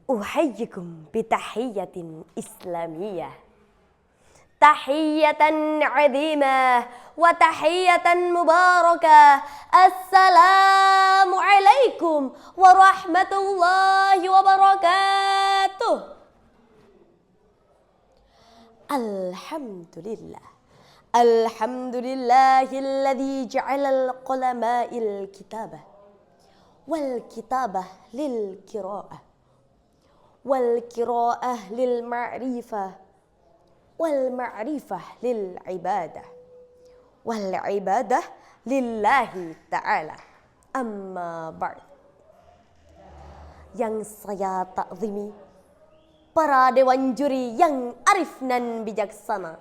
Uhayyikum bitahiyyatin islamiyah. Tahiyatan azimah wa tahiyatan mubarakah. Assalamu alaikum warahmatullahi wabarakatuh. Alhamdulillah. Alhamdulillahilladzi ja'alal qalama'il kitabah wal kitabah lil qiraah wal qiraah lil ma'rifah wal ma'rifah lil ibadah wal ibadah lillahi ta'ala. Amma ba'd. Yang saya takzimi para dewan juri yang arif dan bijaksana,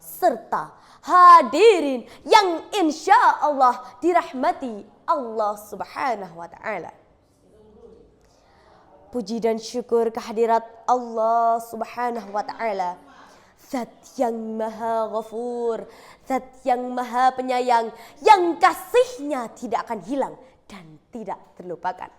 serta hadirin yang insya Allah dirahmati Allah subhanahu wa ta'ala. Puji dan syukur kehadirat Allah subhanahu wa ta'ala, Zat yang maha ghafur, Zat yang maha penyayang, yang kasihnya tidak akan hilang dan tidak terlupakan.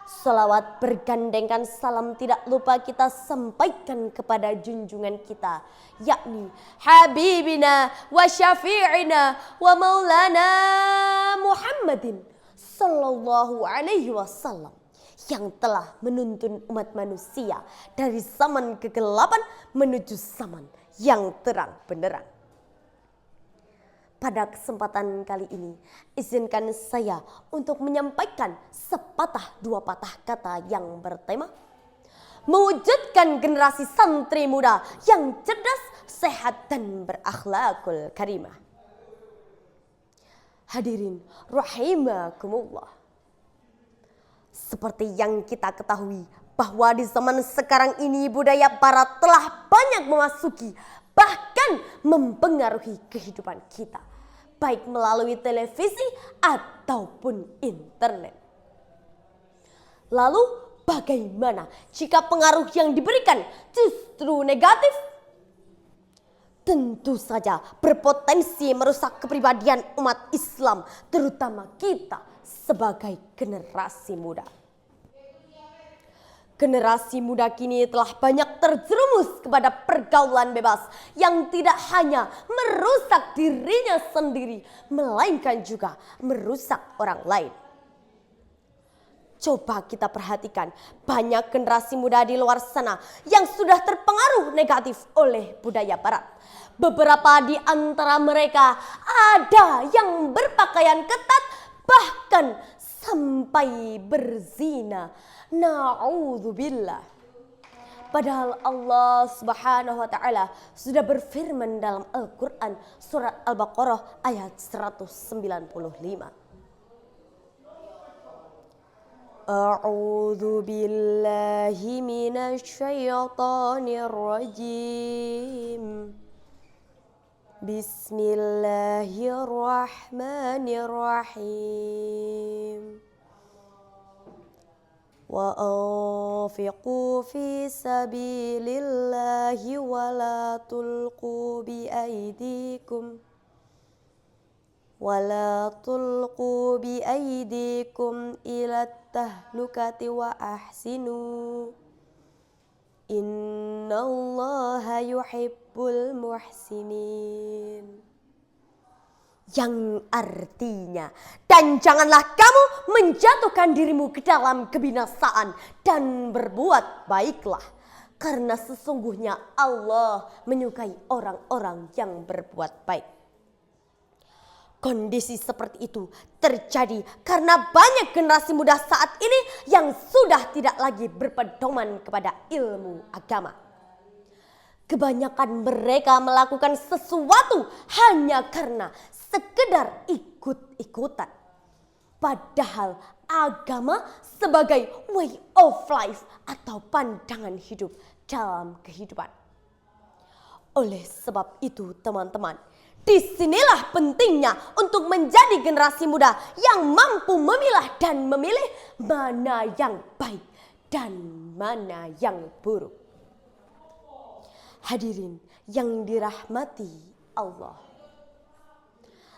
Salawat bergandengkan salam tidak lupa kita sampaikan kepada junjungan kita, yakni Habibina wa Syafi'ina wa Maulana Muhammadin sallallahu alaihi wasallam, yang telah menuntun umat manusia dari zaman kegelapan menuju zaman yang terang benderang. Pada kesempatan kali ini, izinkan saya untuk menyampaikan sepatah dua patah kata yang bertema mewujudkan generasi santri muda yang cerdas, sehat, dan berakhlakul karimah. Hadirin rahimakumullah. Seperti yang kita ketahui bahwa di zaman sekarang ini budaya barat telah banyak memasuki bahkan mempengaruhi kehidupan kita, baik melalui televisi ataupun internet. Lalu bagaimana jika pengaruh yang diberikan justru negatif? Tentu saja berpotensi merusak kepribadian umat Islam, terutama kita sebagai generasi muda. Generasi muda kini telah banyak terjerumus kepada pergaulan bebas yang tidak hanya merusak dirinya sendiri, melainkan juga merusak orang lain. Coba kita perhatikan, banyak generasi muda di luar sana yang sudah terpengaruh negatif oleh budaya barat. Beberapa di antara mereka ada yang berpakaian ketat, bahkan sampai berzina. Na'udzubillah. Padahal Allah subhanahu wa ta'ala sudah berfirman dalam Al-Quran surat Al-Baqarah ayat 195. A'udzu billahi minasy syaithanir rajim. Bismillahirrahmanirrahim. Wa anfiqu fi sabilillahi wa la tulqu bi aydikum ila tahlukati wa ahsinu innallaha yuhibbul muhsinin. Yang artinya, dan janganlah kamu menjatuhkan dirimu ke dalam kebinasaan dan berbuat baiklah, karena sesungguhnya Allah menyukai orang-orang yang berbuat baik. Kondisi seperti itu terjadi karena banyak generasi muda saat ini yang sudah tidak lagi berpedoman kepada ilmu agama. Kebanyakan mereka melakukan sesuatu hanya karena sekedar ikut-ikutan. Padahal agama sebagai way of life atau pandangan hidup dalam kehidupan. Oleh sebab itu teman-teman, disinilah pentingnya untuk menjadi generasi muda yang mampu memilah dan memilih mana yang baik dan mana yang buruk. Hadirin yang dirahmati Allah,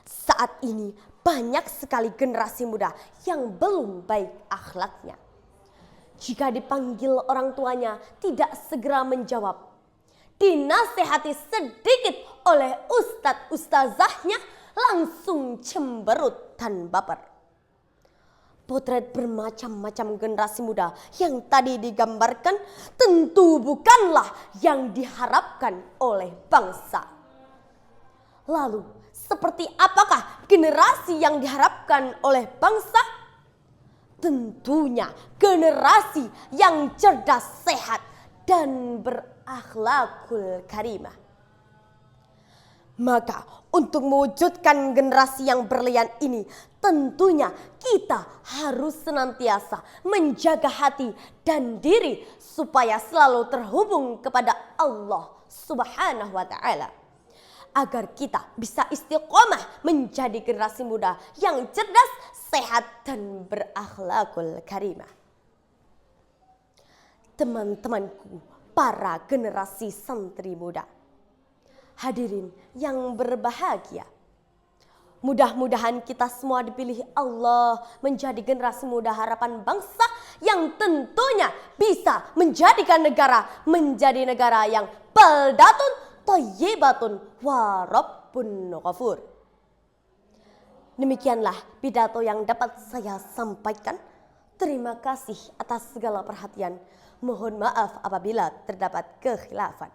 saat ini banyak sekali generasi muda yang belum baik akhlaknya, Jika dipanggil orang tuanya tidak segera menjawab, dinasehati sedikit oleh ustadz ustazahnya langsung cemberut dan baper. Potret bermacam-macam generasi muda yang tadi digambarkan tentu bukanlah yang diharapkan oleh bangsa. Lalu, seperti apakah generasi yang diharapkan oleh bangsa? Tentunya generasi yang cerdas, sehat, dan berakhlakul karimah. Maka untuk mewujudkan generasi yang berlian ini, tentunya kita harus senantiasa menjaga hati dan diri supaya selalu terhubung kepada Allah Subhanahu wa Ta'ala. Agar kita bisa istiqomah menjadi generasi muda yang cerdas, sehat, dan berakhlakul karimah. Teman-temanku, para generasi santri muda, hadirin yang berbahagia, mudah-mudahan kita semua dipilih Allah menjadi generasi muda harapan bangsa yang tentunya bisa menjadikan negara menjadi negara yang baldatun thayyibatun wa rabbun ghafur. Demikianlah pidato yang dapat saya sampaikan. Terima kasih atas segala perhatian. Mohon maaf apabila terdapat kekhilafan.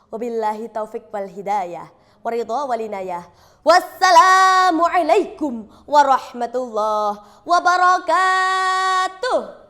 Wabillahi taufiq wal hidayah. Waridha walinayah. Wassalamualaikum warahmatullahi wabarakatuh.